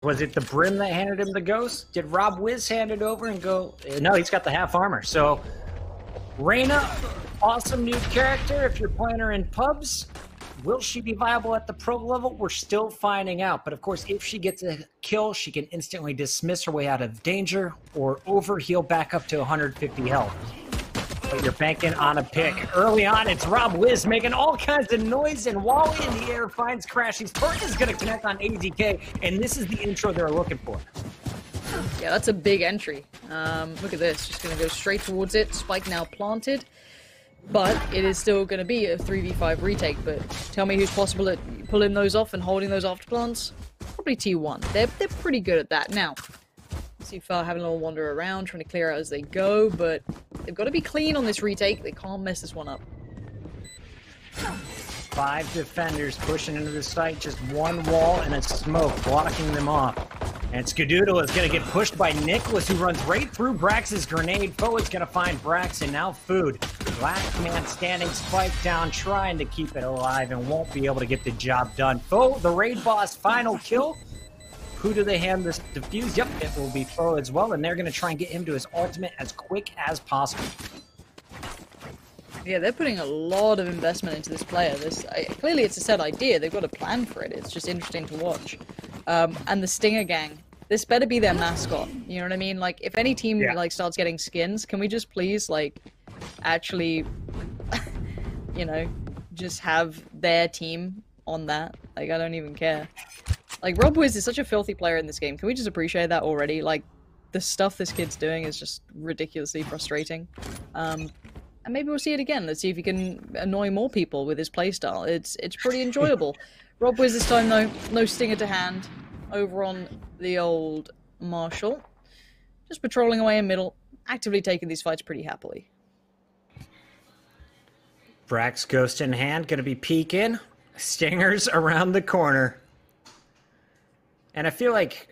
Was it the Brim that handed him the ghost? Did Rob Wiz hand it over and go? No, he's got the half armor. So, Reyna, awesome new character. If you're playing her in pubs, will she be viable at the pro level? We're still finding out. But of course, if she gets a kill, she can instantly dismiss her way out of danger or overheal back up to 150 health. But you're banking on a pick. Early on, it's Rob Wiz making all kinds of noise, and Wally in the air finds Crashy's torque is going to connect on AZK, and this is the intro they're looking for. Yeah, that's a big entry. Look at this. Just going to go straight towards it. Spike now planted. But it is still going to be a 3v5 retake. But tell me who's possible at pulling those off and holding those after plants? Probably T1. They're pretty good at that. Now, Sifa having a little wander around, trying to clear out as they go, but they've got to be clean on this retake. They can't mess this one up. 5 defenders pushing into the site, just one wall and a smoke blocking them off. And Skadoodle is going to get pushed by Nicholas, who runs right through Brax's grenade. Foe is going to find Brax, and now Food. Last man standing, Spike down, trying to keep it alive, and won't be able to get the job done. Foe, the raid boss, final kill. Who do they hand this defuse? Yep, it will be Foe as well, and they're going to try and get him to his ultimate as quick as possible. Yeah, they're putting a lot of investment into this player. Clearly it's a set idea. They've got a plan for it. It's just interesting to watch. And the Stinger Gang, this better be their mascot. You know what I mean? Like, if any team like starts getting skins, can we just please like actually, you know, just have their team on that? Like, I don't even care. Like, Rob Wiz is such a filthy player in this game. Can we just appreciate that already? Like, the stuff this kid's doing is just ridiculously frustrating. And maybe we'll see it again. Let's see if he can annoy more people with his playstyle. It's pretty enjoyable. Rob Wiz this time, though, no Stinger to hand. Over on the old Marshall. Just patrolling away in middle. Actively taking these fights pretty happily. Brax ghost in hand, gonna be peeking. Stingers around the corner. And I feel like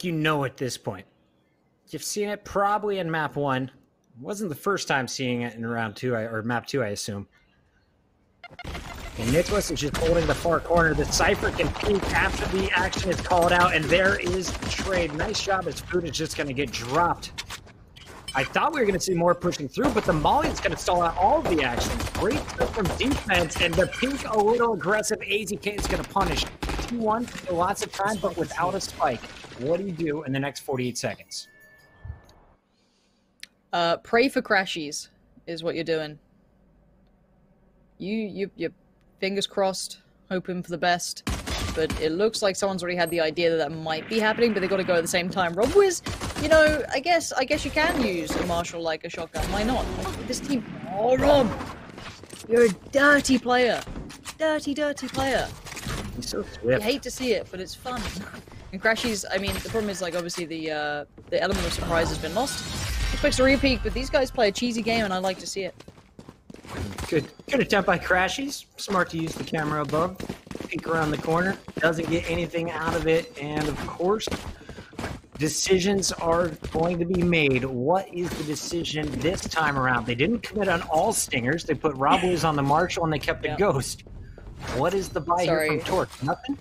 you know at this point. You've seen it probably in map 1. Wasn't the first time seeing it in round 2, or map 2, I assume. And Nicholas is just holding the far corner. The Cypher can peek after the action is called out, and there is the trade. Nice job as Food is just going to get dropped. I thought we were going to see more pushing through, but the Molly is going to stall out all of the action. Great stuff from defense, and the peek a little aggressive. AZK is going to punish T1 for lots of time, but without a spike. What do you do in the next 48 seconds? Pray for crashies is what you're doing. You fingers crossed, hoping for the best. But it looks like someone's already had the idea that might be happening, but they got to go at the same time. Rob Wiz, you know, I guess you can use a Marshall like a shotgun. Why not? This team. Oh, Rob, you're a dirty player. Dirty player. He's so swift. You hate to see it, but it's fun. And crashies, I mean, the problem is, like, obviously the element of surprise has been lost. Expects a repeat, but these guys play a cheesy game, and I like to see it. Good attempt by Crashies. Smart to use the camera above. Peek around the corner. Doesn't get anything out of it, and of course, decisions are going to be made. What is the decision this time around? They didn't commit on all Stingers. They put Rob Wiz on the Marshall, and they kept the Ghost. What is the buy here from Torque? Nothing?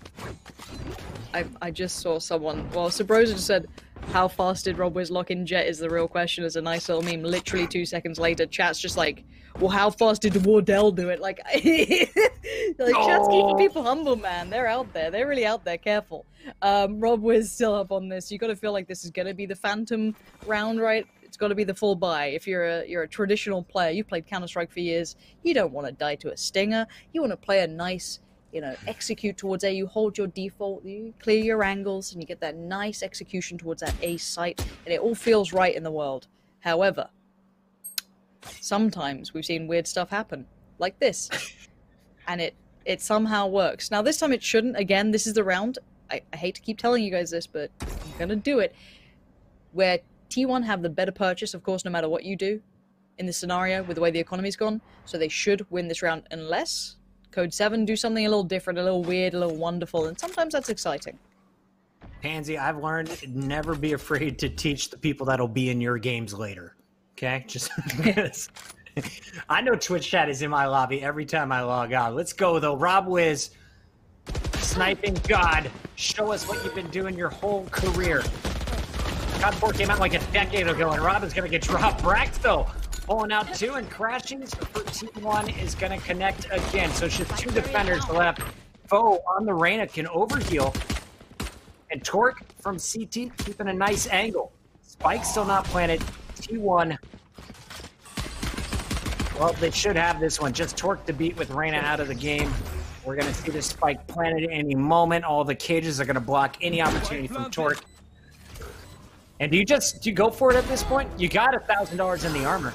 I just saw someone. Well, Sabrosa just said, how fast did Rob Wiz lock in Jet is the real question. As a nice little meme. Literally 2 seconds later, chat's just like, well, how fast did Wardell do it? Like, chat's keeping people humble, man. They're out there. They're really out there. Careful. Rob Wiz still up on this. You got to feel like this is going to be the Phantom round, right? It's got to be the full buy. If you're a traditional player, you've played Counter-Strike for years, you don't want to die to a Stinger. You want to play a nice, you know, execute towards A. You hold your default, you clear your angles, and you get that nice execution towards that A site, and it all feels right in the world. However, sometimes we've seen weird stuff happen, like this, and it somehow works. Now, this time it shouldn't. Again, this is the round. I hate to keep telling you guys this, but I'm going to do it, where T1 have the better purchase, of course, no matter what you do in this scenario with the way the economy's gone, so they should win this round unless Code7 do something a little different, a little weird, a little wonderful, and sometimes that's exciting. Pansy, I've learned never be afraid to teach the people that'll be in your games later. Okay? Just because I know Twitch chat is in my lobby every time I log on. Let's go, though. Rob Wiz sniping god. Show us what you've been doing your whole career. COD 4 came out like a decade ago, and Robin's gonna get dropped. Brax, though, pulling out 2, and Crashings for T1 is gonna connect again. So it's just 2 defenders left. Foe on the Reyna can overheal. And Torque from CT keeping a nice angle. Spike still not planted. T1. Well, they should have this one. Just Torque to beat with Reyna out of the game. We're going to see this spike planted any moment. All the cages are going to block any opportunity from Torque. And do you go for it at this point? You got $1,000 in the armor.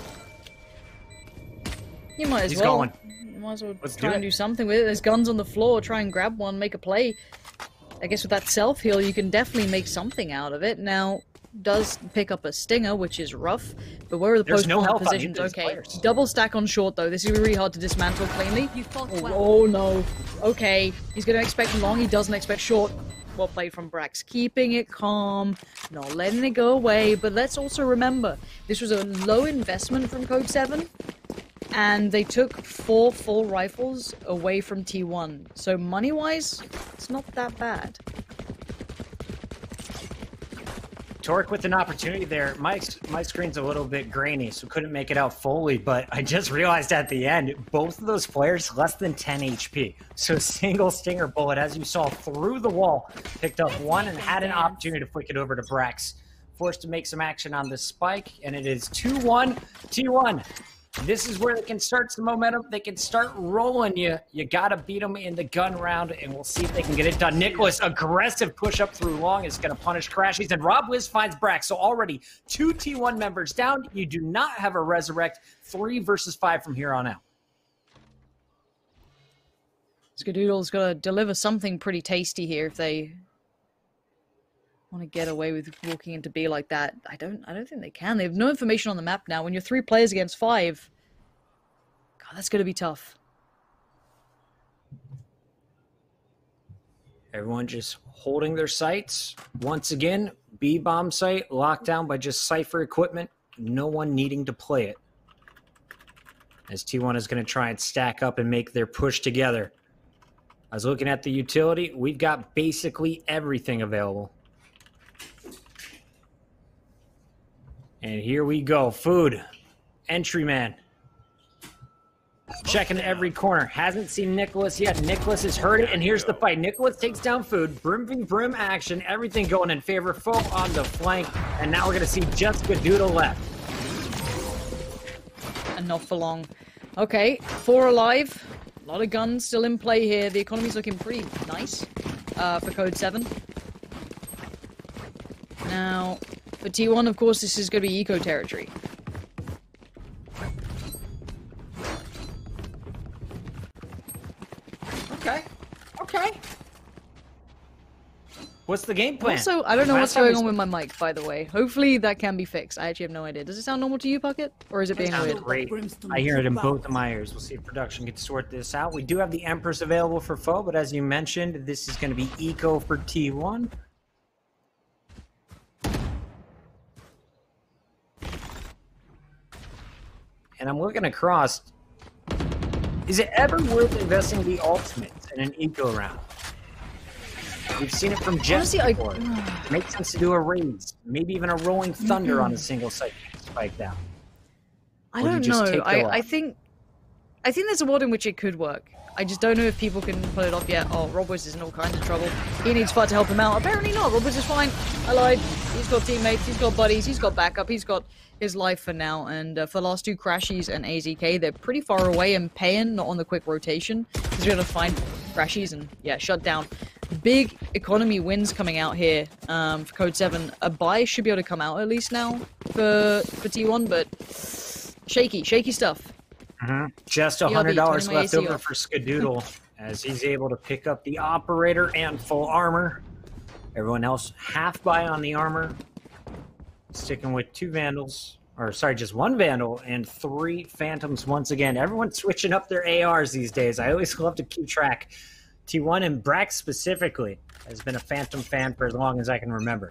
You might as He's well. going. You might as well Let's try do and it. do something with it. There's guns on the floor. Try and grab one, make a play. I guess with that self-heal, you can definitely make something out of it. Now, does pick up a stinger, which is rough, but where are the There's no post-plant help on positions? either of these Okay, players. double stack on short, though. This is really hard to dismantle cleanly. You fought well. Oh, no. Okay, he's going to expect long. He doesn't expect short. Well played from Brax. Keeping it calm, not letting it go away, but let's also remember, this was a low investment from Code7. And they took 4 full rifles away from T1. So money-wise, it's not that bad. Torque with an opportunity there. My screen's a little bit grainy, so couldn't make it out fully, but I just realized at the end, both of those players less than 10 HP. So single stinger bullet, as you saw through the wall, picked up 1 and had an opportunity to flick it over to Brax. Forced to make some action on the spike, and it is 2-1 T1. This is where they can start some momentum. They can start rolling you. You got to beat them in the gun round, and we'll see if they can get it done. Nicholas, aggressive push up through long is going to punish Crashies, and Rob Wiz finds Brax. So already 2 T1 members down. You do not have a resurrect. 3 versus 5 from here on out. Skadoodle's got to deliver something pretty tasty here if they want to get away with walking into B like that. I don't think they can. They have no information on the map now. When you're 3 players against 5, God, that's going to be tough. Everyone just holding their sights. Once again, B bomb site locked down by just Cypher equipment. No one needing to play it. As T1 is going to try and stack up and make their push together. I was looking at the utility. We've got basically everything available. And here we go. Food. Entryman. Checking every corner. Hasn't seen Nicholas yet. Nicholas has heard it, and here's the fight. Nicholas takes down Food. Brim v Brim action. Everything going in favor of Foe on the flank. And now we're going to see just Skadoodle left. And not for long. Okay, 4 alive. A lot of guns still in play here. The economy's looking pretty nice for Code7. Now, for T1, of course, this is going to be eco territory. Okay. What's the game plan? Also, I don't know what's Last time going on with my mic, by the way. Hopefully that can be fixed. I actually have no idea. Does it sound normal to you, Puckett? Or is it being Sounds weird? great. I hear it in both of my ears. We'll see if production can sort this out. We do have the Empress available for Foe, but as you mentioned, this is going to be eco for T1. And I'm looking across. Is it ever worth investing the ultimates in an eco round? We've seen it from Jess Honestly, before. Makes sense to do a raise, maybe even a rolling thunder on a single site spike down. I Or do you don't just know. take the I loss? think there's a world in which it could work. I just don't know if people can pull it off yet. Oh, Rob Wiz is in all kinds of trouble. He needs Fud to help him out. Apparently not. Rob Wiz is fine. I lied. He's got teammates. He's got buddies. He's got backup. He's got his life for now. And for the last 2 Crashies and AZK, they're pretty far away and paying, not on the quick rotation. Because we're going to find Crashies and, yeah, shut down. Big economy wins coming out here for Code7. A buy should be able to come out at least now for T1, but shaky stuff. Just BRB, $100 turning my left AC over off. for Skadoodle as he's able to pick up the operator and full armor. Everyone else half buy on the armor. Sticking with 2 vandals. Or sorry, just 1 vandal and 3 phantoms once again. Everyone's switching up their ARs these days. I always love to keep track. T1 and Brax specifically has been a phantom fan for as long as I can remember.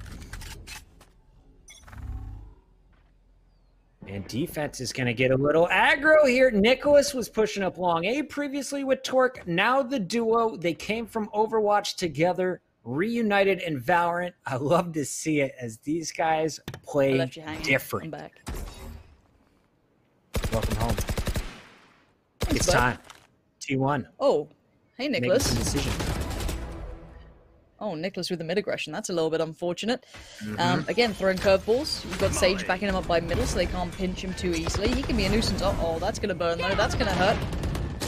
And defense is going to get a little aggro here. Nicholas was pushing up long A previously with Torque. Now the duo, they came from Overwatch together, reunited in Valorant. I love to see it as these guys play different. I'm back. Welcome home. Thanks, It's bud. time. T1. Oh, hey, Nicholas. Make some decision. Oh, Nicholas with the mid-aggression. That's a little bit unfortunate. Again, throwing curveballs. You've got Sage backing him up by middle, so they can't pinch him too easily. He can be a nuisance. Uh-oh, that's going to burn, though. That's going to hurt.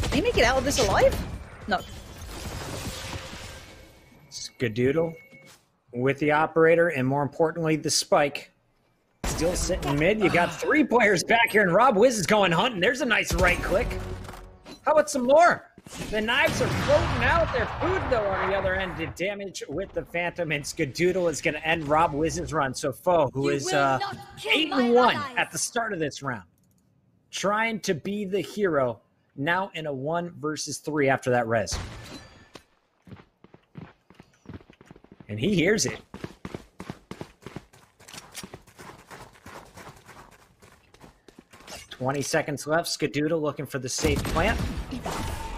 Can he make it out of this alive? No. Skadoodle with the operator, and more importantly, the spike. Still sitting mid. You got 3 players back here, and Rob Wiz is going hunting. There's a nice right click. How about some more? The knives are floating out. Their food, though, on the other end did damage with the Phantom, and Skadoodle is going to end Rob Wiz's run. So Foe, who is 8-1 at the start of this round, trying to be the hero, now in a 1 versus 3 after that res. And he hears it. "20 seconds left. Skadoodle looking for the safe plant.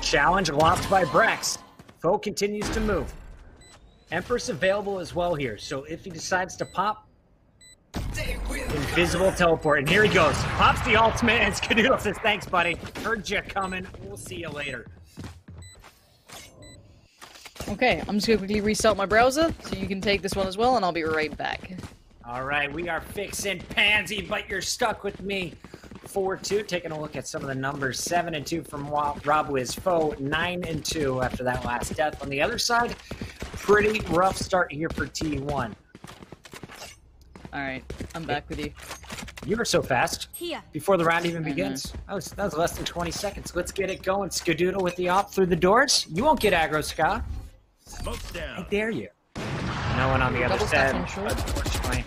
Challenge locked by Brax. Foe continues to move. Empress available as well here, so if he decides to pop, invisible teleport, and here he goes. Pops the ultimate, and Skadoodle says, "Thanks, buddy. Heard you coming. We'll see you later." Okay, I'm just going to quickly restart my browser, so you can take this one as well, and I'll be right back. All right, we are fixing Pansy, but you're stuck with me. 4-2, taking a look at some of the numbers. 7-2 from Rob Wiz. Foe, 9-2 after that last death. On the other side, pretty rough start here for T1. Alright, I'm back with you. You were so fast. Here. Before the round even begins. That was less than 20 seconds. Let's get it going. Skadoodle with the op through the doors. You won't get aggro, Ska. Smoke's down. I dare you. No one on the other Double stack side, on short. unfortunately.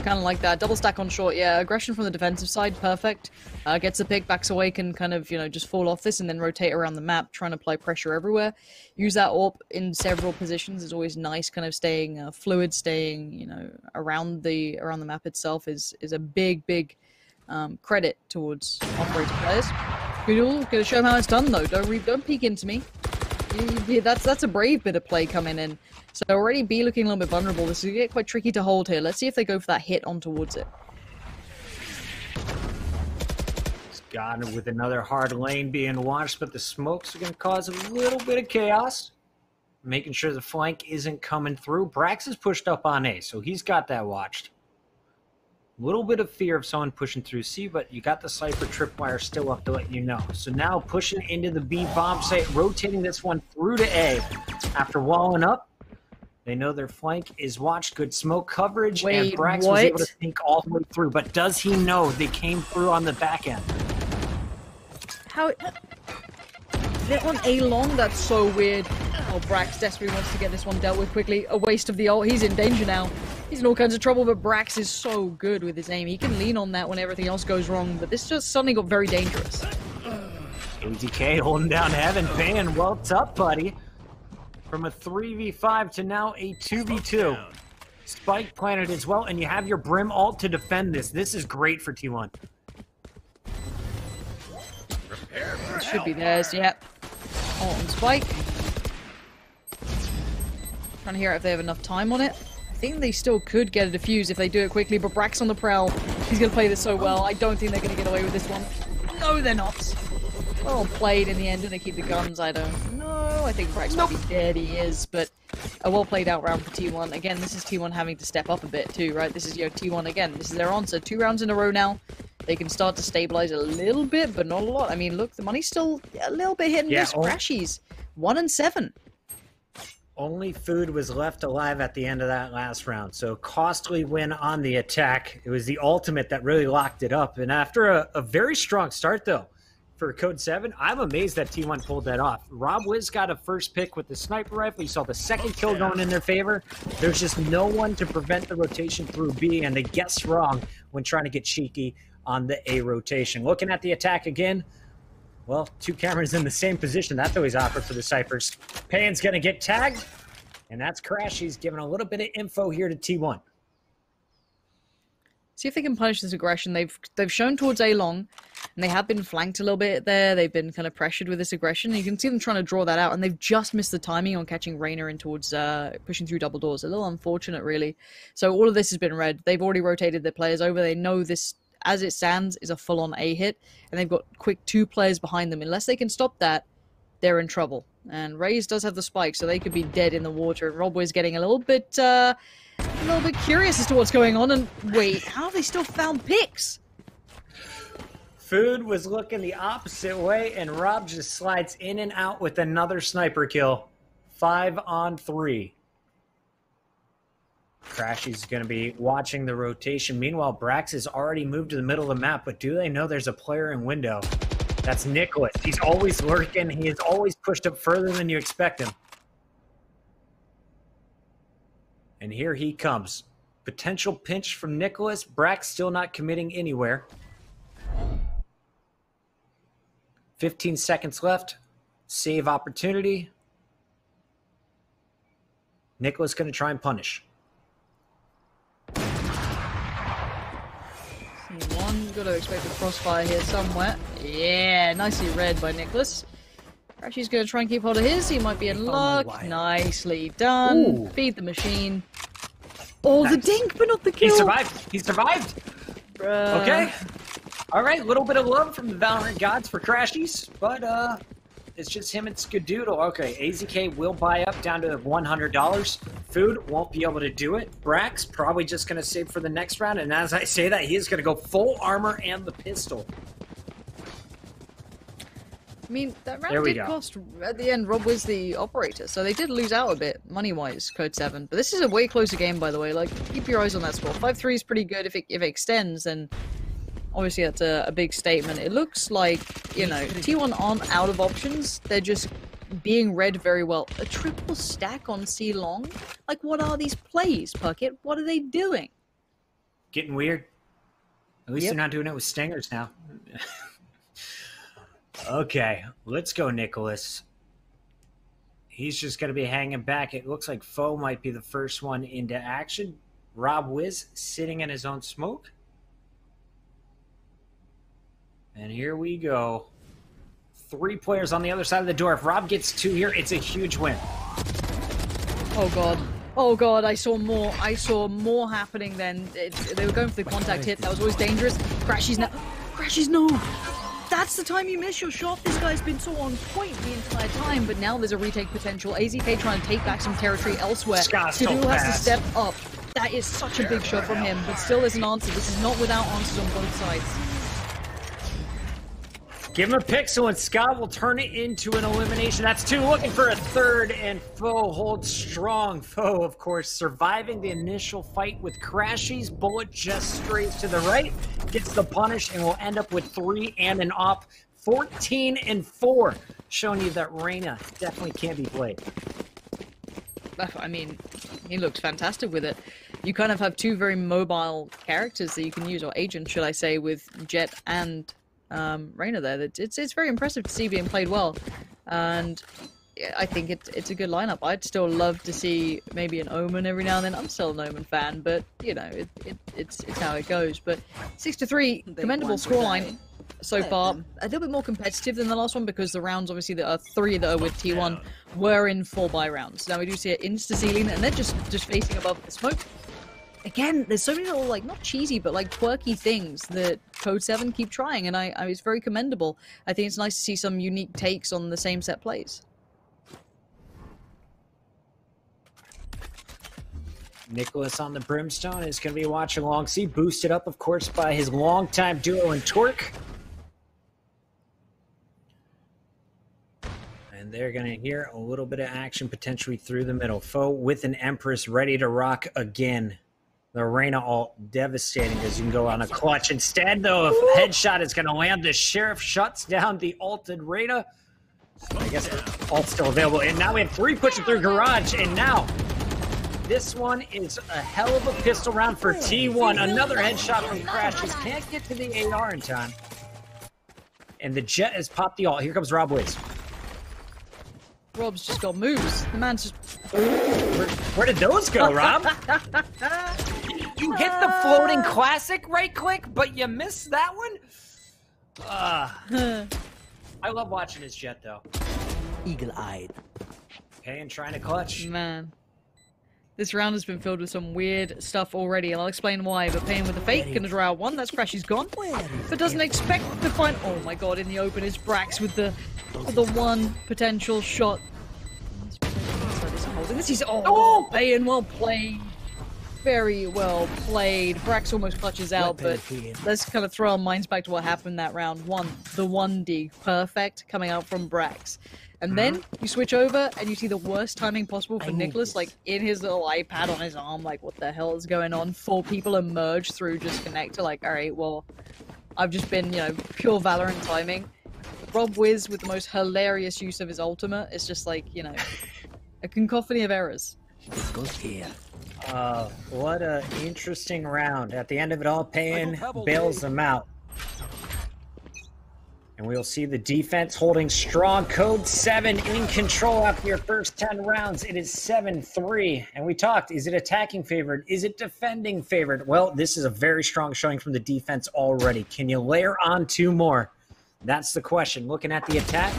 Kind of like that. Double stack on short, yeah. Aggression from the defensive side, perfect. Gets the pick, backs away, can kind of, you know, just fall off this and then rotate around the map, trying to apply pressure everywhere. Use that AWP in several positions is always nice, kind of staying fluid, staying, you know, around the map itself is a big credit towards operator players. Gonna show them how it's done, though. Don't peek into me. That's a brave bit of play coming in. So already B looking a little bit vulnerable. This is going to get quite tricky to hold here. Let's see if they go for that hit on towards it. Got it with another hard lane being watched, but the smokes are going to cause a little bit of chaos. Making sure the flank isn't coming through. Brax is pushed up on A, so he's got that watched. A little bit of fear of someone pushing through C, but you got the Cypher tripwire still up to let you know. So now pushing into the B bomb site, rotating this one through to A. After walling up, they know their flank is watched. Good smoke coverage, and Brax was able to sneak all the way through. But does he know they came through on the back end? How? That one A long? That's so weird. Oh, Brax desperately wants to get this one dealt with quickly. A waste of the ult. He's in danger now. He's in all kinds of trouble, but Brax is so good with his aim. He can lean on that when everything else goes wrong, but this just suddenly got very dangerous. ADK holding down Heaven. Pan, well, tough, buddy. From a 3v5 to now a 2v2. Spike planted as well, and you have your Brim ult to defend this. This is great for T1. It should be theirs, yep. Ult and Spike. Trying to hear if they have enough time on it. I think they still could get a defuse if they do it quickly, but Brax on the prowl. He's going to play this so well. I don't think they're going to get away with this one. No, they're not. Well played in the end. Do they keep the guns? I don't know. I think Brax might be dead. He is, but a well played out round for T1. Again, this is T1 having to step up a bit too, right? This is T1 again. This is their answer. 2 rounds in a row now. They can start to stabilize a little bit, but not a lot. I mean, look, the money's still a little bit hit and miss. Crashies. 1 and 7. Only food was left alive at the end of that last round, so costly win on the attack. It was the ultimate that really locked it up, and after a very strong start, though, for Code7, I'm amazed that T1 pulled that off. Rob Wiz got a first pick with the sniper rifle. You saw the second kill going in their favor. There's just no one to prevent the rotation through B, and they guessed wrong when trying to get cheeky on the A rotation. Looking at the attack again, well, 2 cameras in the same position. That's always awkward for the Cyphers. Pan's going to get tagged, and that's Crash. He's giving a little bit of info here to T1. See if they can punish this aggression. They've shown towards A long, and they have been flanked a little bit there. They've been kind of pressured with this aggression. And you can see them trying to draw that out, and they've just missed the timing on catching Reyna in towards pushing through double doors. A little unfortunate, really. So all of this has been read. They've already rotated their players over. They know this, as it stands, is a full-on A hit, and they've got quick 2 players behind them. Unless they can stop that, they're in trouble. And Raze does have the spike, so they could be dead in the water. And Rob was getting a little bit curious as to what's going on. And wait, how have they still found picks? Food was looking the opposite way, and Rob just slides in and out with another sniper kill. 5 on 3. Crashy's going to be watching the rotation. Meanwhile, Brax has already moved to the middle of the map, but do they know there's a player in window? That's Nicholas. He's always lurking. He is always pushed up further than you expect him. And here he comes. Potential pinch from Nicholas. Brax still not committing anywhere. 15 seconds left. Save opportunity. Nicholas going to try and punish. One, got to expect a crossfire here somewhere. Yeah, nicely read by Nicholas. Crashy's going to try and keep hold of his. He might be in luck. Nicely done. Ooh. Feed the machine. Oh, nice. The dink, but not the kill. He survived. He survived. Bruh. Okay. All right, a little bit of love from the Valorant gods for Crashies, but it's just him and Skadoodle. Okay, AZK will buy up down to $100. Food won't be able to do it. Brax probably just going to save for the next round, and as I say that, he is going to go full armor and the pistol. I mean, that round did cost, at the end, Rob was the operator, so they did lose out a bit, money-wise, Code7. But this is a way closer game, by the way. Like, keep your eyes on that score. 5-3 is pretty good. If it extends, then obviously that's a big statement. It looks like, you know, T1 aren't out of options. They're just being read very well. A triple stack on C long? Like, what are these plays, Puckett? What are they doing? Getting weird. At least they're not doing it with stingers now. Okay, let's go, Nicholas. He's just going to be hanging back. It looks like Foe might be the first one into action. Rob Wiz sitting in his own smoke. And here we go. 3 players on the other side of the door. If Rob gets 2 here, it's a huge win. Oh, God. Oh, God, I saw more. I saw more happening then. They were going for the contact hit. That was always dangerous. Crashies now. Crashies, no. That's the time you miss your shot. This guy's been so on point the entire time, but now there's a retake potential. AZK trying to take back some territory elsewhere. Skadoodle has to step up. That is such a big shot from him, but still there's an answer. This is not without answers on both sides. Give him a pixel and Scott will turn it into an elimination. That's 2, looking for a 3rd, and Foe holds strong. Foe, of course, surviving the initial fight with Crashies. Bullet just straight to the right, gets the punish, and will end up with 3 and an op. 14 and 4, showing you that Reyna definitely can't be played. I mean, he looks fantastic with it. You kind of have 2 very mobile characters that you can use, or agents, should I say, with Jet and Reyna there. It's very impressive to see being played well, and I think it's a good lineup. I'd still love to see maybe an Omen every now and then. I'm still an Omen fan, but you know it's how it goes. But 6-3, commendable scoreline so far. A little bit more competitive than the last one because the rounds obviously that are 3 that are with T1 were in 4-buy rounds. Now we do see it insta ceiling, and they're just facing above the smoke. Again, there's so many little, like, not cheesy, but, like, quirky things that Code7 keep trying, and it's very commendable. I think it's nice to see some unique takes on the same set plays. Nicholas on the Brimstone is going to be watching Long C, boosted up, of course, by his longtime duo in Torque. And they're going to hear a little bit of action potentially through the middle. Foe with an Empress ready to rock again. The Reyna ult devastating as you can go on a clutch. Instead, though, if headshot is going to land, the Sheriff shuts down the ulted Reyna. I guess ult's still available. And now we have 3 pushing through Garage. And now this one is a hell of a pistol round for T1. Another headshot from Crashies. Can't get to the AR in time. And the Jet has popped the ult. Here comes Rob Wiz. Rob's just got moves. The man's just... Where did those go, Rob? You hit the floating classic right click, but you missed that one? I love watching his jet, though. Eagle-eyed. Payne trying to clutch. Man. This round has been filled with some weird stuff already, and I'll explain why. But Payne with the fake, gonna draw out one. That's Crashy's gone. But doesn't expect to find... Oh my god, in the open is Brax with the one potential shot. This is... Oh! Payne, well played. Very well played. Brax almost clutches out, but let's kind of throw our minds back to what happened that round. The 1D. Perfect coming out from Brax. And then you switch over and you see the worst timing possible for Nicholas, like in his little iPad on his arm, like what the hell is going on? 4 people emerge through just connector, like, alright, well, I've just been, you know, pure Valorant timing. Rob Wiz with the most hilarious use of his ultimate is just like, you know, a cacophony of errors. This goes here. What a interesting round. At the end of it all, Payne bails them out. And we'll see the defense holding strong. Code7 in control after your first 10 rounds. It is 7-3. And we talked, is it attacking favored? Is it defending favored? Well, this is a very strong showing from the defense already. Can you layer on 2 more? That's the question. Looking at the attack,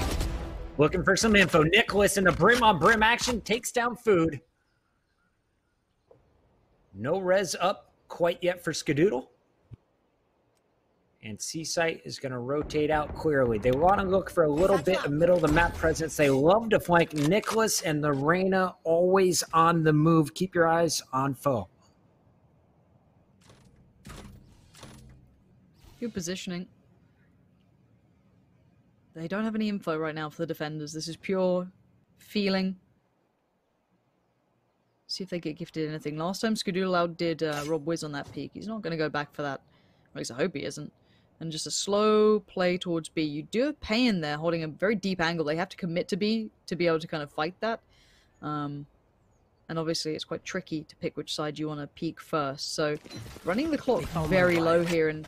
looking for some info. Nicholas in the brim-on-brim action takes down Food. No res up quite yet for Skadoodle. And Seasight is going to rotate out clearly. They want to look for a little bit of middle-of-the-map presence. They love to flank. Nicholas and the Reyna always on the move. Keep your eyes on foe. Good positioning. They don't have any info right now for the defenders. This is pure feeling. See if they get gifted anything. Last time Skadoodle outdid Rob Wiz on that peak. He's not going to go back for that. At least I hope he isn't. And just a slow play towards B. You do have Payne there holding a very deep angle. They have to commit to B to be able to kind of fight that. And obviously it's quite tricky to pick which side you want to peek first. So running the clock very low here. And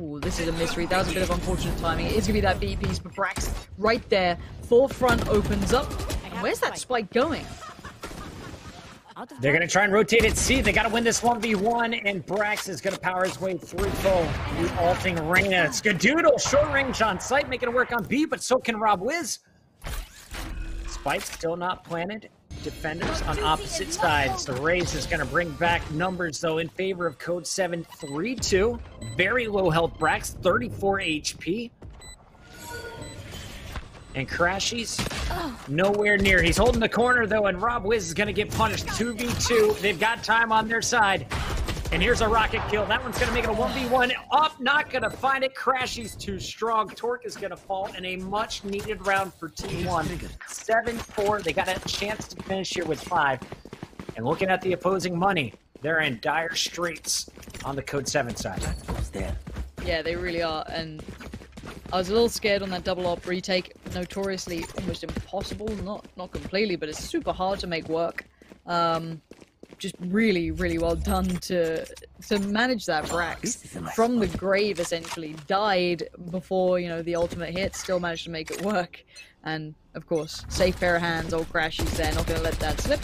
ooh, this is a mystery. That was a bit of unfortunate timing. It is going to be that B piece, but Brax right there. Forefront opens up. And where's that spike going? They're going to try and rotate it C. They got to win this 1v1, and Brax is going to power his way through foe. The ulting Reyna. Skadoodle, short range on sight, making it work on B, but so can Rob Wiz. Spike still not planted. Defenders on opposite sides. The Raze is going to bring back numbers, though, in favor of Code7. 3-2. Very low health Brax, 34 HP. And Crashy's nowhere near. He's holding the corner, though, and Rob Wiz is going to get punished. 2v2. They've got time on their side. And here's a rocket kill. That one's going to make it a 1v1. Up, not going to find it. Crashy's too strong. Torque is going to fall in a much-needed round for Team 1. 7-4. They got a chance to finish here with 5. And looking at the opposing money, they're in dire straits on the Code7 side. Yeah, they really are. And I was a little scared on that double op retake. Notoriously almost impossible. Not completely, but it's super hard to make work. Just really, really well done to manage that. Brax from the grave essentially died before, you know, the ultimate hit. Still managed to make it work. And of course, safe pair of hands. Old Crashy's there, not gonna let that slip.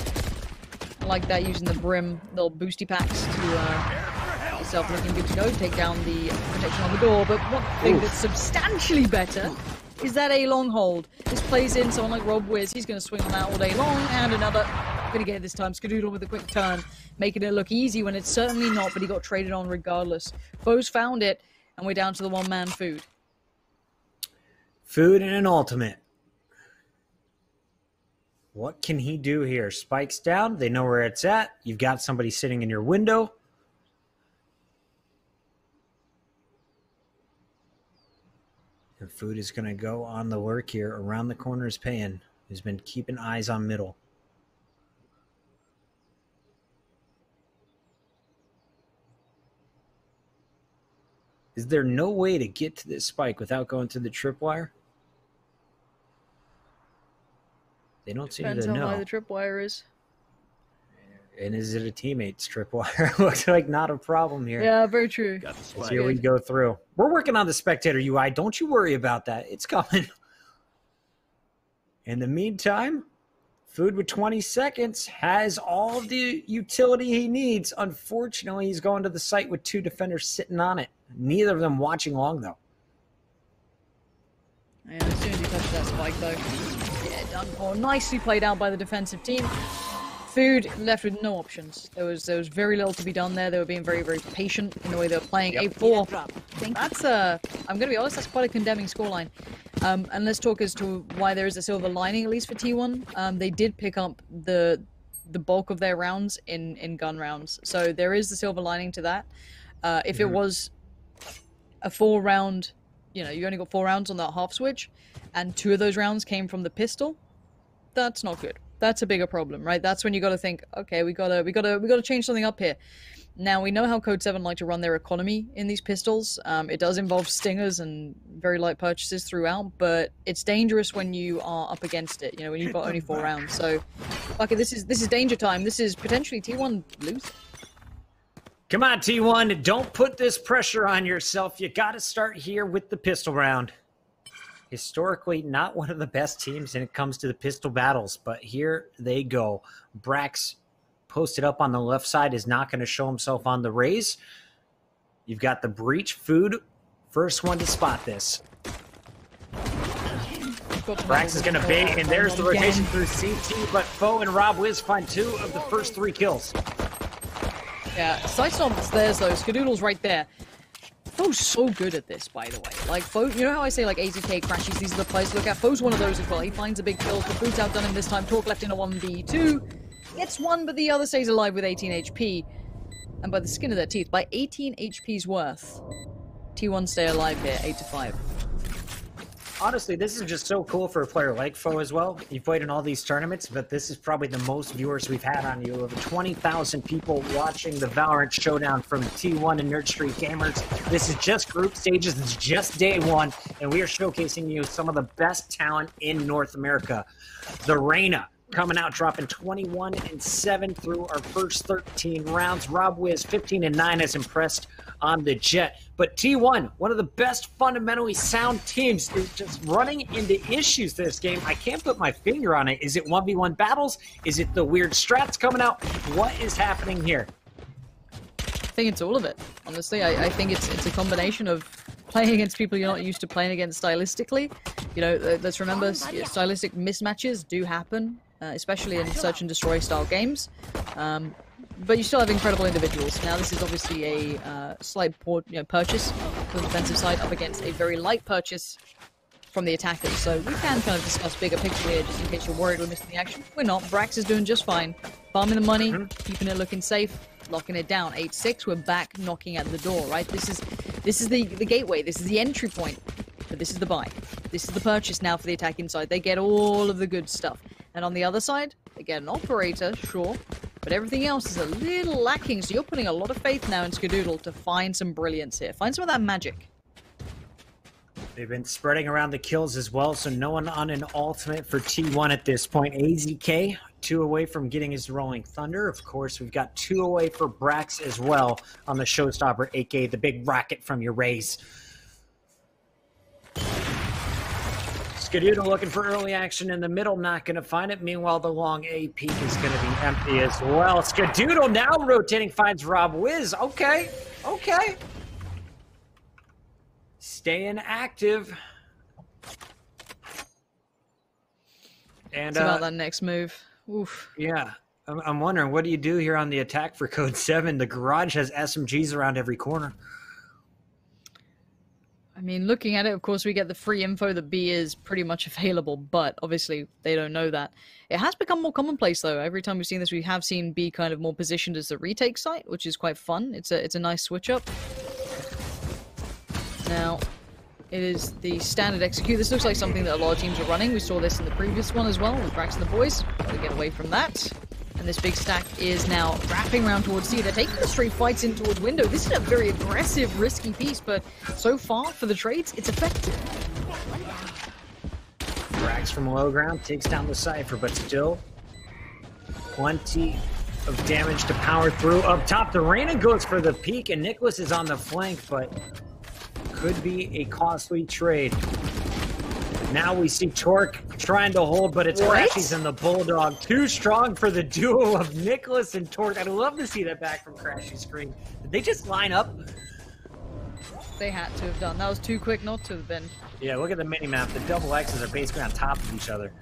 I like that, using the brim little boosty packs to yourself looking good to go, take down the protection on the door. But one thing that's substantially better is that a long hold. This plays in someone like Rob Wiz. He's going to swing on that all day long, and another. Going to get it this time. Skadoodle with a quick turn, making it look easy when it's certainly not, but he got traded on regardless. Foes found it, and we're down to the one-man Food. Food and an ultimate. What can he do here? Spikes down. They know where it's at. You've got somebody sitting in your window. And Food is going to go on the lurk here. Around the corner is Payne, who's been keeping eyes on middle. Is there no way to get to this spike without going through the tripwire? They don't seem to know. Depends on why the tripwire is. And is it a teammate's tripwire? Looks like not a problem here. Yeah, very true. As here we go through. We're working on the spectator UI. Don't you worry about that. It's coming. In the meantime, Food with 20 seconds has all the utility he needs. Unfortunately, he's going to the site with 2 defenders sitting on it. Neither of them watching long, though. And as soon as he touches that spike, though, yeah, done for. Nicely played out by the defensive team. Food left with no options. There was very little to be done there. They were being very, very patient in the way they were playing. Yep. 8-4. That's I'm going to be honest, that's quite a condemning scoreline. And let's talk as to why there is a silver lining, at least for T1. They did pick up the bulk of their rounds in gun rounds. So there is the silver lining to that. If it was a 4-round, you only got 4 rounds on that half switch, and 2 of those rounds came from the pistol, that's not good. That's a bigger problem, right? That's when you got to think, okay, we gotta change something up here. Now we know how Code7 like to run their economy in these pistols. It does involve stingers and very light purchases throughout, but it's dangerous when you are up against it. When you've got only 4 rounds. So, okay, this is danger time. This is potentially T1 losing. Come on, T1, don't put this pressure on yourself. You got to start here with the pistol round. Historically, not one of the best teams when it comes to the pistol battles, but here they go. Brax posted up on the left side is not going to show himself on the raise. You've got the breach. Food, first one to spot this. Brax is going to bait, and there's the rotation through CT, but Foe and Rob Wiz find 2 of the first 3 kills. Yeah, Sightstorm's theirs though. Skadoodle's right there. Foe's so good at this, by the way. Like, Foe, you know how I say, like, AZK crashes, these are the players to look at? Foe's one of those as well. He finds a big kill. The Food's outdone him this time. Talk left in a 1v2. Gets 1, but the other stays alive with 18 HP. And by the skin of their teeth, by 18 HP's worth, T1 stay alive here, 8-5. Honestly, this is just so cool for a player like Foe as well. You've played in all these tournaments, but this is probably the most viewers we've had on you. Over 20,000 people watching the Valorant Showdown from T1 and Nerd Street Gamers. This is just group stages. It's just day 1, and we are showcasing you some of the best talent in North America. The Reyna coming out, dropping 21-7 through our first 13 rounds. Rob Wiz, 15-9, has impressed on the Jet. But T1, one of the best fundamentally sound teams, is just running into issues this game. I can't put my finger on it. Is it 1v1 battles? Is it the weird strats coming out? What is happening here? I think it's all of it, honestly. I think it's a combination of playing against people you're not used to playing against stylistically. Let's remember, stylistic mismatches do happen, especially in search and destroy style games. But you still have incredible individuals. Now this is obviously a slight purchase from the defensive side up against a very light purchase from the attackers. So we can kind of discuss bigger picture here, just in case you're worried we're missing the action. We're not. Brax is doing just fine. Farming the money, keeping it looking safe, locking it down. 8-6, we're back knocking at the door, right? This is the gateway. This is the entry point. But this is the buy. This is the purchase now for the attacking side. They get all of the good stuff. And on the other side, they get an operator, sure, but everything else is a little lacking, so you're putting a lot of faith now in Skadoodle to find some brilliance here. Find some of that magic. They've been spreading around the kills as well, so no one on an ultimate for T1 at this point. AZK, 2 away from getting his Rolling Thunder. Of course, we've got 2 away for Brax as well on the Showstopper, aka the big rocket from your raise. Skadoodle looking for early action in the middle, not going to find it. Meanwhile, the long A peak is going to be empty as well. Skadoodle now rotating, finds Rob Wiz. Okay. Staying active. And it's about that next move. Oof. Yeah. I'm wondering, what do you do here on the attack for Code7? The garage has SMGs around every corner. I mean, looking at it, of course, we get the free info that B is pretty much available, but obviously they don't know that. It has become more commonplace, though. Every time we've seen this, we have seen B kind of more positioned as the retake site, which is quite fun. It's a nice switch up. Now, it is the standard execute. This looks like something that a lot of teams are running. We saw this in the previous one as well with Brax and the boys. Gotta get away from that. And this big stack is now wrapping around towards C. They're taking the straight fights in towards window. This is a very aggressive, risky piece, but so far for the trades, it's effective. Brax from low ground takes down the Cypher, but still plenty of damage to power through. Up top, the Reyna goes for the peak, and Nicholas is on the flank, but could be a costly trade. Now we see Torque trying to hold, but it's What? Crashies and the Bulldog. Too strong for the duo of Nicholas and Torque. I'd love to see that back from Crashy's screen. Did they just line up? They had to have done. That was too quick not to have been. Yeah, look at the mini-map. The double X's are basically on top of each other.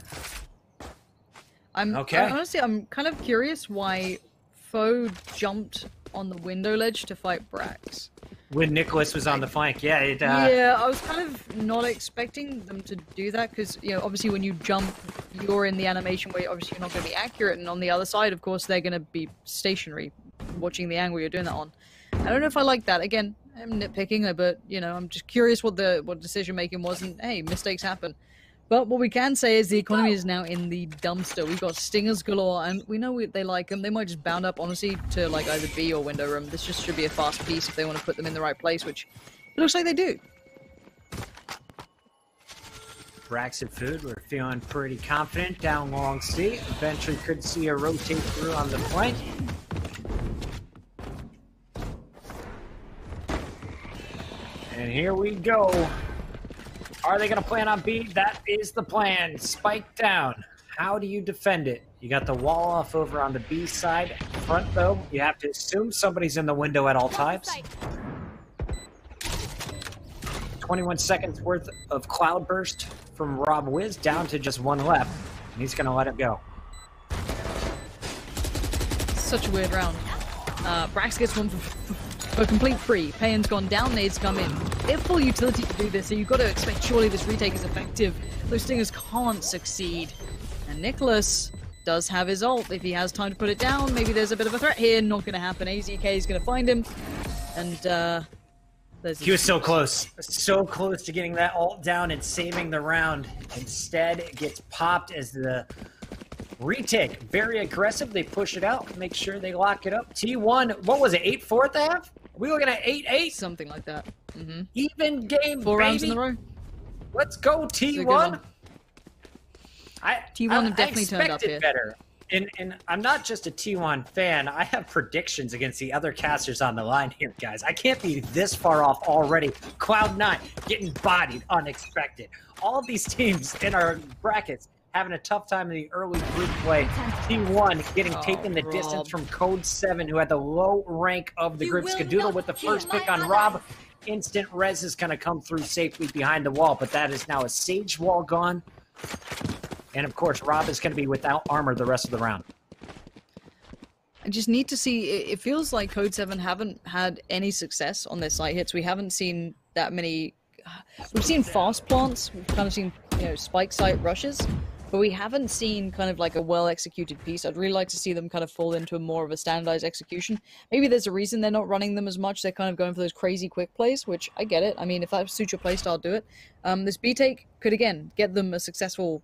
Honestly, I'm kind of curious why Foe jumped on the window ledge to fight Brax. When Nicholas was on the flank, yeah. Yeah, I was kind of not expecting them to do that because, you know, obviously when you jump, you're in the animation where obviously you're not going to be accurate, and on the other side, of course, they're going to be stationary, watching the angle you're doing that on. I don't know if I like that. Again, I'm nitpicking, but, you know, I'm just curious what decision making was, and hey, mistakes happen. But what we can say is the economy is now in the dumpster. We've got stingers galore, and we know they like them. They might just bound up, honestly, to like either B or window room. This just should be a fast piece if they want to put them in the right place, which it looks like they do. Brax and Food, we're feeling pretty confident down long C. Eventually could see a rotate through on the flank. And here we go. Are they going to plan on B? That is the plan. Spike down. How do you defend it? You got the wall off over on the B side. Front, though, you have to assume somebody's in the window at all times. 21 seconds worth of cloud burst from Rob Wiz, down to just one left. And he's going to let it go. Such a weird round. Brax gets one for complete free. Payan's gone down, nades come in. They have full utility to do this, so you've got to expect surely this retake is effective. Those stingers can't succeed. And Nicholas does have his ult. If he has time to put it down, maybe there's a bit of a threat here. Not going to happen. AZK is going to find him. And, he was so close to getting that ult down and saving the round. Instead, it gets popped as the retake. Very aggressive. They push it out, make sure they lock it up. T1, what was it, 8-4 at the half? We looking at 8-8? Something like that. Mm-hmm. Even game, 4 baby. rounds in a row. Let's go, T1. T1 have definitely turned up here. Better. And I'm not just a T1 fan. I have predictions against the other casters on the line here, guys. I can't be this far off already. Cloud9 getting bodied unexpected. All of these teams in our brackets having a tough time in the early group play. T1 getting taken the distance from Code7, who had the low rank of the group. Skadoodle with the first pick on Rob. Instant res is going to come through safely behind the wall, but that is now a Sage wall gone. And of course, Rob is going to be without armor the rest of the round. I just need to see, it feels like Code7 haven't had any success on their site hits. We haven't seen that many, we've seen fast plants, we've kind of seen, you know, spike site rushes, but we haven't seen kind of like a well-executed piece. I'd really like to see them kind of fall into more of a standardized execution. Maybe there's a reason they're not running them as much. They're kind of going for those crazy quick plays, which I get it. I mean, if that suits your playstyle, do it. This B-take could, again, get them a successful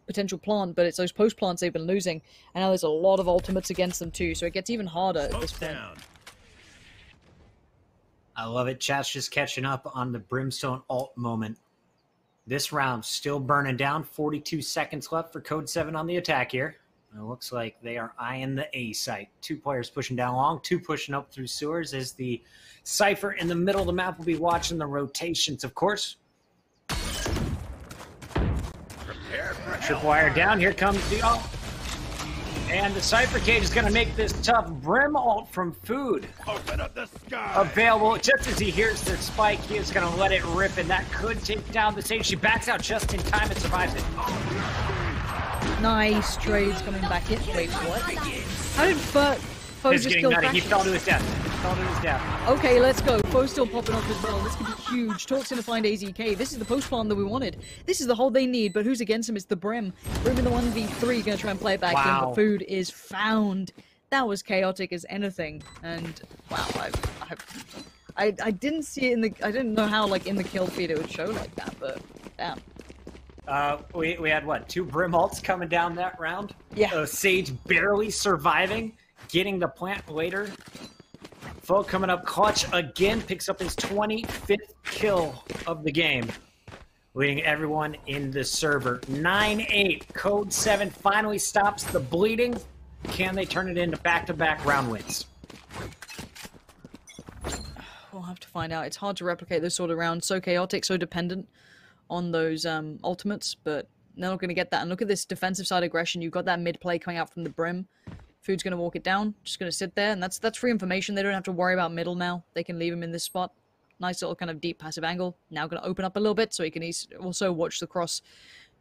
potential plant, but it's those post plants they've been losing, and now there's a lot of ultimates against them too, so it gets even harder at this point. I love it. Chat's just catching up on the Brimstone ult moment. This round still burning down. 42 seconds left for Code7 on the attack here. It looks like they are eyeing the A site. 2 players pushing down long, 2 pushing up through sewers, as the Cypher in the middle of the map will be watching the rotations, of course. Tripwire down. Here comes the ult. And the Cypher Cage is going to make this tough. Brim ult from Food. Open up the sky. Available just as he hears the spike. He is going to let it rip, and that could take down the Sage. She backs out just in time and survives it. Nice trades coming back in. Wait, what? How did Foe just kill nutty. back? He fell to his death. Okay, let's go. Foe's still popping off as well. This could be huge. Torque's going to find AZK. This is the post plan that we wanted. This is the hold they need, but who's against him? It's the Brim. Brim in the 1v3 going to try and play it back in, but Food is found. That was chaotic as anything. And, wow, I didn't see it in the... I didn't know how, like, in the kill feed it would show like that, but damn. We had, what, 2 Brim ults coming down that round? Yeah. Sage barely surviving, getting the plant later. Foe coming up clutch again, picks up his 25th kill of the game, leading everyone in the server. 9-8. Code7 finally stops the bleeding. Can they turn it into back-to-back round wins? We'll have to find out. It's hard to replicate this sort of round. So chaotic, so dependent on those ultimates, but they're not going to get that. And look at this defensive side aggression. You've got that mid play coming out from the brim. Food's going to walk it down, just going to sit there, and that's free information. They don't have to worry about middle now. They can leave him in this spot. Nice little kind of deep passive angle. Now going to open up a little bit so he can also watch the cross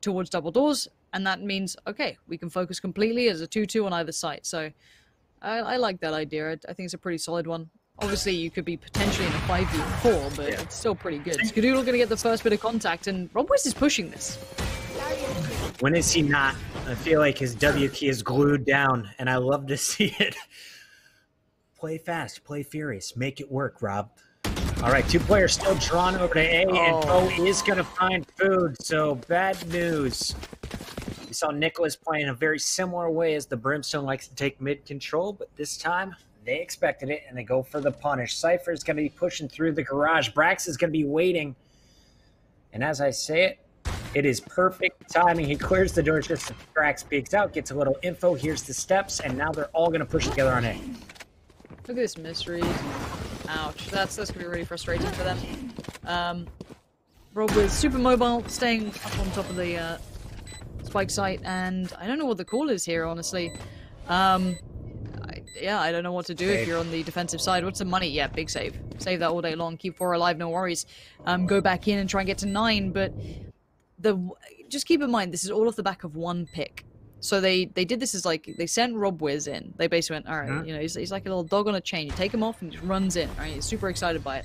towards double doors, and that means, okay, we can focus completely as a 2-2 on either side. So I like that idea. I think it's a pretty solid one. Obviously, you could be potentially in a 5v4, but it's still pretty good. Skadoodle going to get the first bit of contact, and RobWiz is pushing this. When is he not? I feel like his W key is glued down, and I love to see it. Play fast, play furious, make it work, Rob. All right, 2 players still drawn over to A, and Bo is going to find food, so bad news. We saw Nicholas playing a very similar way as the Brimstone likes to take mid-control, but this time they expected it, and they go for the punish. Cypher is going to be pushing through the garage. Brax is going to be waiting, and as I say it, it is perfect timing. He clears the doors just as Brax peeks out, gets a little info. Here's the steps, and now they're all going to push together on A. Look at this mystery. Ouch. That's going to be really frustrating for them. Rob with super mobile, staying up on top of the spike site, and I don't know what the call is here, honestly. I don't know what to do if you're on the defensive side. What's the money? Yeah, big save. Save that all day long. Keep 4 alive, no worries. Go back in and try and get to 9, but just keep in mind, this is all off the back of 1 pick. So they did this as like, they sent RobWiz in. They basically went, all right, you know, he's like a little dog on a chain. You take him off and he just runs in. Right? He's super excited by it.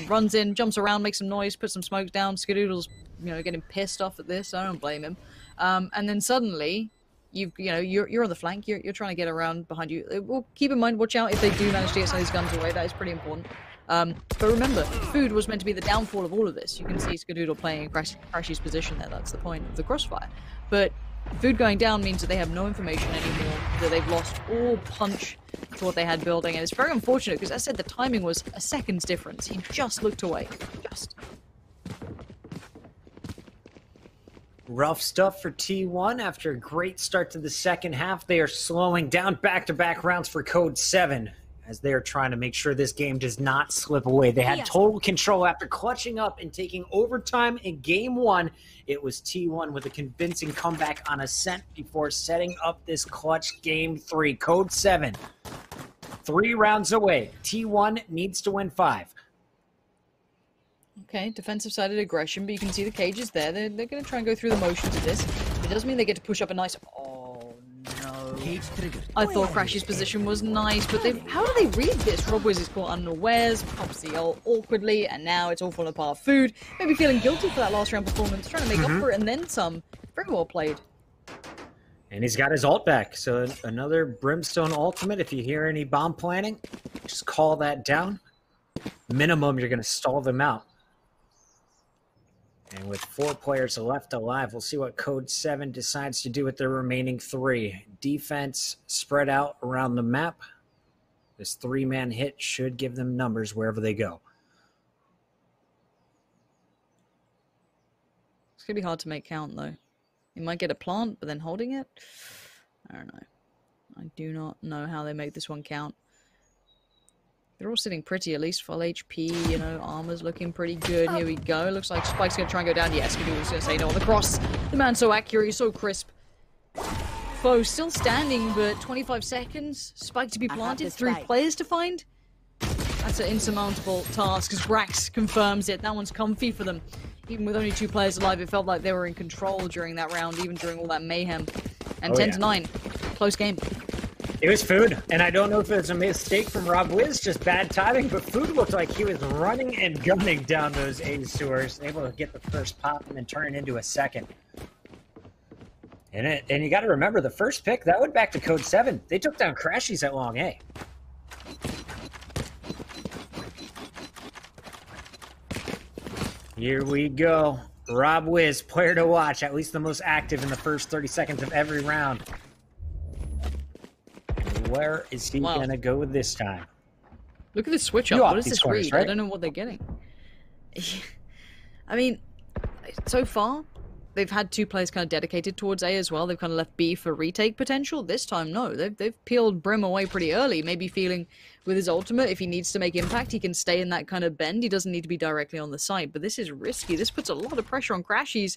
Runs in, jumps around, makes some noise, puts some smokes down. Skadoodle's, you know, getting pissed off at this. I don't blame him. And then suddenly, you're on the flank. You're trying to get around behind you. Well, keep in mind, watch out if they do manage to get some of these guns away. That is pretty important. But remember, food was meant to be the downfall of all of this. You can see Skadoodle playing in Crashy's position there. That's the point of the crossfire. But food going down means that they have no information anymore, that they've lost all punch to what they had building. And it's very unfortunate because, as I said, the timing was a second's difference. He just looked away. Just. Rough stuff for T1 after a great start to the second half. They are slowing down back-to-back rounds for Code7 as they are trying to make sure this game does not slip away. They had total control after clutching up and taking overtime in Game 1. It was T1 with a convincing comeback on Ascent before setting up this clutch Game 3. Code7, 3 rounds away. T1 needs to win 5. Okay, defensive-sided aggression, but you can see the cages there. They're going to try and go through the motions of this. It does mean they get to push up a nice... Oh, no. Cage triggered. I thought Crashy's position was nice, but how do they read this? RobWiz is caught unawares, pops the ult awkwardly, and now it's all falling apart. Food, maybe feeling guilty for that last round performance, trying to make up for it, and then some. Very well played. And he's got his ult back, so another Brimstone ultimate. If you hear any bomb planning, just call that down. Minimum, you're going to stall them out. And with 4 players left alive, we'll see what Code7 decides to do with their remaining 3. Defense spread out around the map. This 3-man hit should give them numbers wherever they go. It's going to be hard to make count, though. You might get a plant, but then holding it? I don't know. I do not know how they make this one count. They're all sitting pretty, at least full HP, you know, armor's looking pretty good. Here we go. Looks like Spike's going to try and go down. Yes, Skadoodle's going to say no on the cross. The man's so accurate, he's so crisp. Foe still standing, but 25 seconds. Spike to be planted, 3 players to find. That's an insurmountable task, as Brax confirms it. That one's comfy for them. Even with only 2 players alive, it felt like they were in control during that round, even during all that mayhem. And 10-9. Close game. It was Food, and I don't know if it was a mistake from RobWiz, just bad timing, but Food looked like he was running and gunning down those A sewers, able to get the first pop and then turn it into a second. And you got to remember, the first pick, that went back to Code7. They took down Crashies at long A. Here we go. RobWiz, player to watch, at least the most active in the first 30 seconds of every round. Where is he going to go this time? Look at this switch up. What is this read? Right? I don't know what they're getting. I mean, so far, they've had 2 players kind of dedicated towards A as well. They've kind of left B for retake potential. This time, no. They've peeled Brim away pretty early, maybe feeling with his ultimate, if he needs to make impact, he can stay in that kind of bend. He doesn't need to be directly on the site, but this is risky. This puts a lot of pressure on Crashies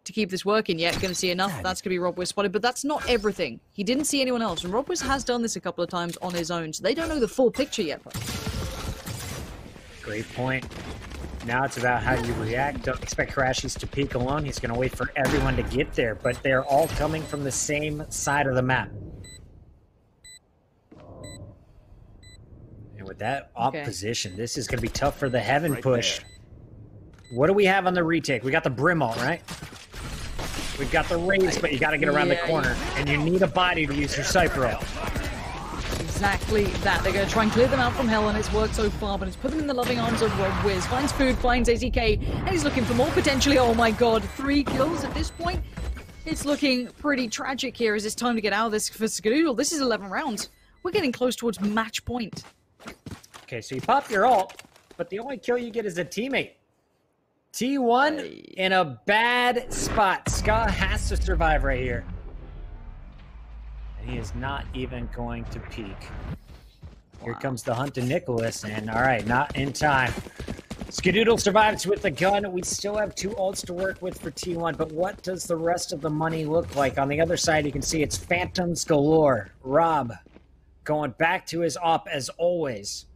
to keep this working. Yet going to see enough. That's going to be Robwiz spotted, but that's not everything. He didn't see anyone else, and Robwiz has done this a couple of times on his own, so they don't know the full picture yet. Great point. Now it's about how you react. Don't expect Crashies to peek alone. He's going to wait for everyone to get there, but they're all coming from the same side of the map. And with that opposition, this is going to be tough for the Heaven push. There. What do we have on the retake? We got the Brim ult, right? We've got the Raze, but you got to get around the corner, and you need a body to use your Cypher ult. Exactly that. They're going to try and clear them out from hell, and it's worked so far, but it's put them in the loving arms of Robwiz. Finds food, finds AZK, and he's looking for more potentially. Oh my god, 3 kills at this point. It's looking pretty tragic here as it's time to get out of this for Skadoodle. This is 11 rounds. We're getting close towards match point. Okay, so you pop your ult, but the only kill you get is a teammate. T1 in a bad spot. Ska has to survive right here. He is not even going to peek. Here comes the hunt to Nicholas, and all right, not in time. Skadoodle survives with the gun. We still have 2 ults to work with for T1, but what does the rest of the money look like? On the other side, you can see it's phantoms galore. Rob going back to his op as always.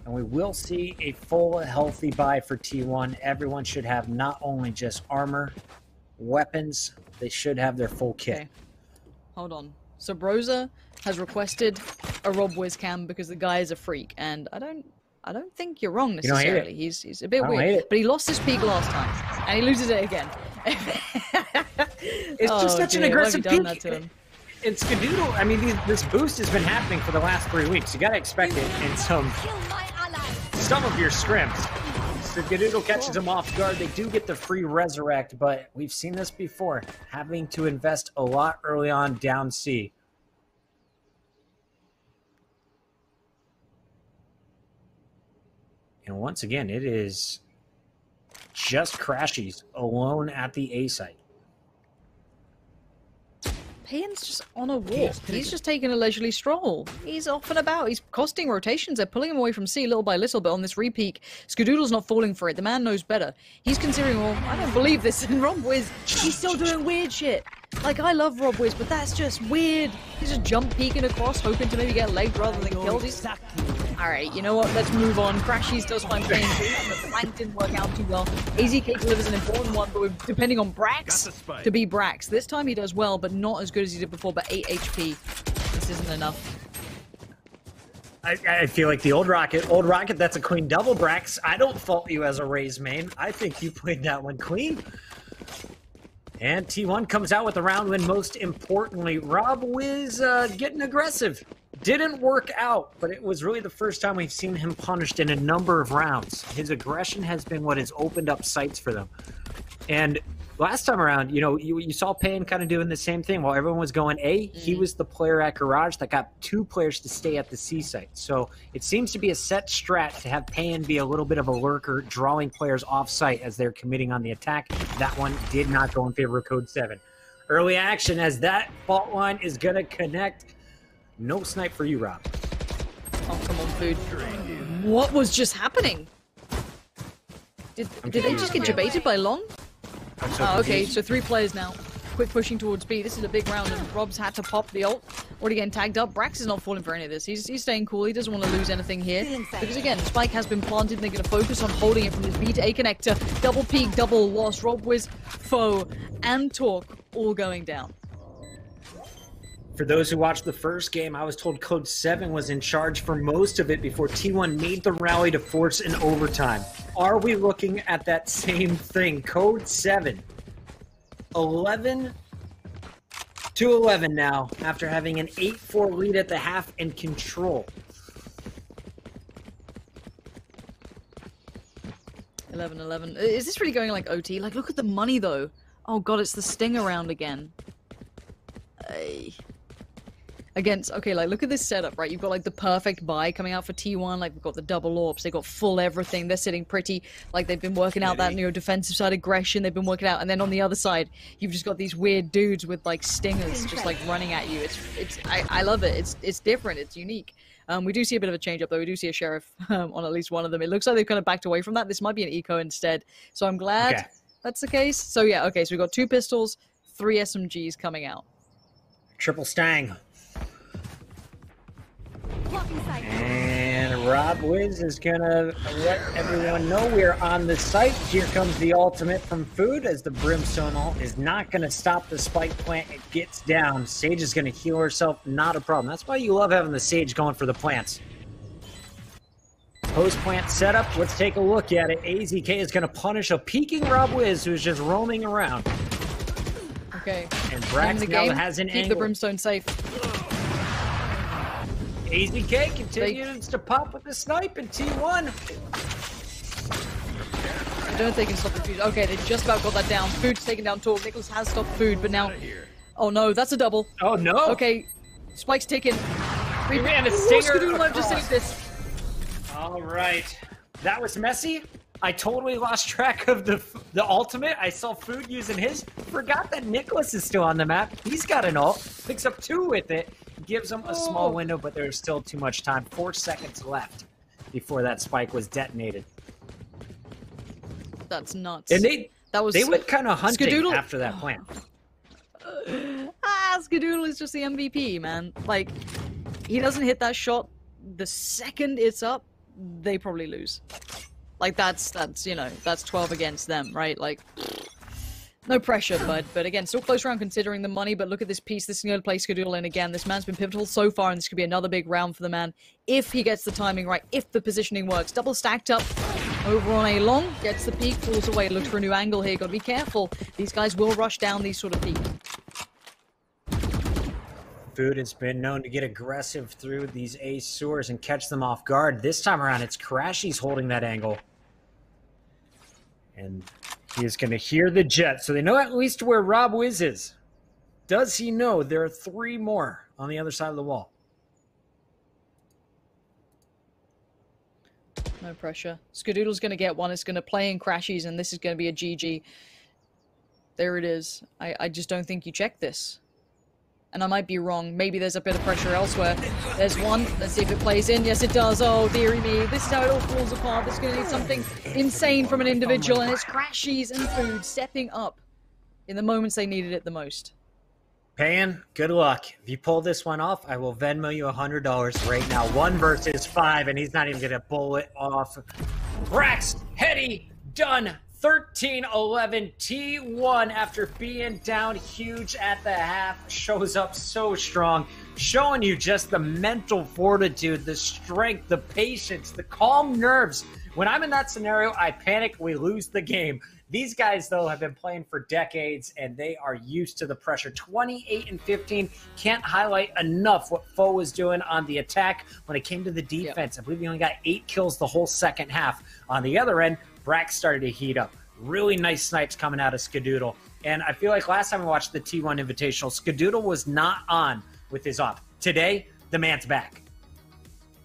And we will see a full healthy buy for T1. Everyone should have not only just armor, weapons, they should have their full kit. Okay. Hold on. So Broza has requested a Robwiz cam because the guy is a freak, and I don't think you're wrong necessarily. He's a bit weird, but he lost his peak last time, and he loses it again. It's just such an aggressive peak. It's Skadoodle. I mean, this boost has been happening for the last 3 weeks. You gotta expect it in some of your scrims. So Skadoodle catches him off guard. They do get the free resurrect, but we've seen this before, having to invest a lot early on down C. And once again, it is just Crashies alone at the A site. Payan's just on a walk. He's just taking a leisurely stroll. He's off and about. He's costing rotations. They're pulling him away from C little by little, but on this repeak, Skadoodle's not falling for it. The man knows better. He's considering, well, I don't believe this. And Robwiz, he's still doing weird shit. Like, I love Robwiz, but that's just weird. He's just jump peeking across, hoping to maybe get legged rather than killed. Alright, you know what? Let's move on. Crashies does find Payan too, but the flank didn't work out too well. AZK delivers an important one, but we're depending on Brax to be Brax. This time he does well, but not as good as he did before, but 8 HP. This isn't enough. I feel like the old Rocket, that's a Queen double Brax. I don't fault you as a Raze main. I think you played that one clean. And T1 comes out with a round win. Most importantly, Robwiz getting aggressive. Didn't work out, but it was really the first time we've seen him punished in a number of rounds. His aggression has been what has opened up sights for them. And last time around, you know, you saw Payan kind of doing the same thing. While everyone was going A, he was the player at Garage that got 2 players to stay at the C site. So it seems to be a set strat to have Payan be a little bit of a lurker, drawing players off site as they're committing on the attack. That one did not go in favor of Code7. Early action as that fault line is going to connect. No snipe for you, Rob. Oh, come on, food. What was just happening? Did they just get debated by Long? Oh, okay, so 3 players now. Quick pushing towards B. This is a big round, and Rob's had to pop the ult. Already getting tagged up. Brax is not falling for any of this. He's staying cool. He doesn't want to lose anything here. Because again, the spike has been planted, and they're going to focus on holding it from this B to A connector. Double peak, double loss. Robwiz, Foe, and Torque all going down. For those who watched the first game, I was told Code7 was in charge for most of it before T1 made the rally to force an overtime. Are we looking at that same thing? Code7, 11-11 now, after having an 8-4 lead at the half and control. 11-11. Is this really going like OT? Like, look at the money, though. Oh, God, it's the Stinger round again. against, okay, like, look at this setup, right? You've got, like, the perfect buy coming out for T1, like, we've got the double orbs, they've got full everything, they're sitting pretty, like, they've been working out that, defensive side aggression, they've been working out, and then on the other side, you've just got these weird dudes with, like, stingers just, like, running at you. I love it. It's different, it's unique. We do see a bit of a change up, though. We do see a sheriff on at least one of them. It looks like they've kind of backed away from that. This might be an eco instead, so I'm glad that's the case. So, yeah, okay, so we've got 2 pistols, 3 SMGs coming out. Triple Stang. And Rob Wiz is gonna let everyone know we're on the site. Here comes the ultimate from Food as the Brimstone ult is not gonna stop the spike plant. It gets down. Sage is gonna heal herself, not a problem. That's why you love having the Sage going for the plants. Post plant setup, let's take a look at it. AZK is gonna punish a peeking Rob Wiz who's just roaming around. Okay. And Brax now has an Keep angle. the Brimstone safe. AZK continues to pop with the snipe in T1. I don't think they can stop the Food. Okay, they just about got that down. Food's taken down Torque. Nicholas has stopped Food, but now... Oh no, that's a double. Oh no. Okay, Spike's ticking. Man, a stinger Skadoodle, I've just saved this. All right. That was messy. I totally lost track of the ultimate. I saw Food using his. Forgot that Nicholas is still on the map. He's got an ult. Picks up 2 with it. Gives him a small window, but there's still too much time. 4 seconds left before that spike was detonated. That's nuts. And they went kind of hunting Skadoodle after that plant. Skadoodle is just the MVP, man. Like, he doesn't hit that shot the second it's up, they probably lose. Like, that's 12 against them, right? Like, no pressure, but again, still close round considering the money, but look at this piece. This is going to play Skadoodle in again. This man's been pivotal so far, and this could be another big round for the man if he gets the timing right, if the positioning works. Double stacked up over on a long, gets the peak, falls away, looks for a new angle here. Got to be careful. These guys will rush down these sort of peaks. Food has been known to get aggressive through these ace sewers and catch them off guard. This time around, it's Crashy's holding that angle. And he is going to hear the jet, so they know at least where Rob Wiz is. Does he know there are 3 more on the other side of the wall? No pressure. Skadoodle's going to get one. It's going to play in Crashies, and this is going to be a GG. There it is. I just don't think you check this. And I might be wrong. Maybe there's a bit of pressure elsewhere. There's one. Let's see if it plays in. Yes, it does. Oh, dearie me. This is how it all falls apart. This is going to need something insane from an individual. And it's Crashies and Food stepping up in the moments they needed it the most. Pan, good luck. If you pull this one off, I will Venmo you $100 right now. 1 versus 5, and he's not even going to pull it off. Brax, Hetty, done. 13-11 T1 after being down huge at the half shows up so strong, showing you just the mental fortitude, the strength, the patience, the calm nerves. When I'm in that scenario, I panic, we lose the game. These guys, though, have been playing for decades, and they are used to the pressure. 28-15, can't highlight enough what Foe was doing on the attack. When it came to the defense, I believe he only got 8 kills the whole second half. On the other end, Brax started to heat up. Really nice snipes coming out of Skadoodle. And I feel like last time we watched the T1 Invitational, Skadoodle was not on with his op. Today, the man's back.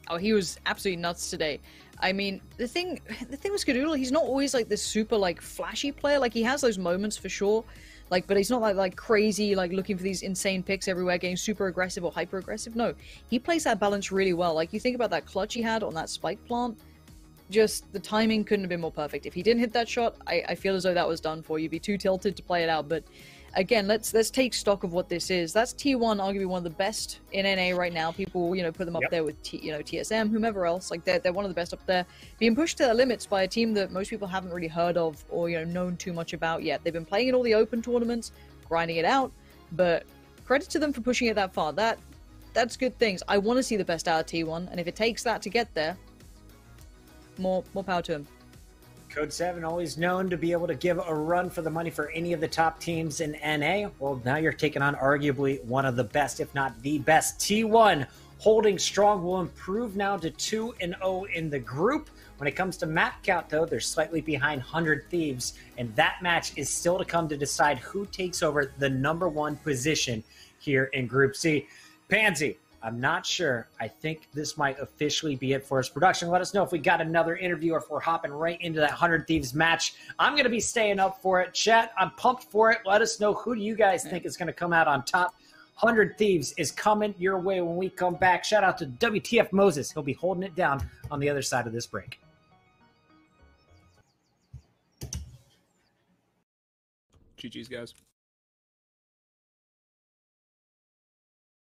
Oh, he was absolutely nuts today. I mean, the thing with Skadoodle, he's not always like this super like flashy player. Like, he has those moments for sure. Like, but he's not like crazy, like looking for these insane picks everywhere, getting super aggressive or hyper aggressive. No, he plays that balance really well. Like, you think about that clutch he had on that spike plant. Just the timing couldn't have been more perfect. If he didn't hit that shot, I feel as though that was done for. You'd be too tilted to play it out. But again, let's take stock of what this is. That's T1, arguably one of the best in NA right now. People, put them up there with TSM, whomever else. Like, they're one of the best up there, being pushed to their limits by a team that most people haven't really heard of or known too much about yet. They've been playing in all the open tournaments, grinding it out. But credit to them for pushing it that far. That's good things. I want to see the best out of T1, and if it takes that to get there, more power to him. Code7 always known to be able to give a run for the money for any of the top teams in NA. Well, now you're taking on arguably one of the best, if not the best. T1 holding strong, will improve now to 2-0 in the group. When it comes to map count, though, they're slightly behind 100 Thieves, and that match is still to come to decide who takes over the #1 position here in Group C. Pansy, I'm not sure. I think this might officially be it for us. Production, let us know if we got another interview or if we're hopping right into that 100 Thieves match. I'm going to be staying up for it. Chat, I'm pumped for it. Let us know who do you guys think is going to come out on top. 100 Thieves is coming your way when we come back. Shout out to WTF Moses. He'll be holding it down on the other side of this break. GG's, guys.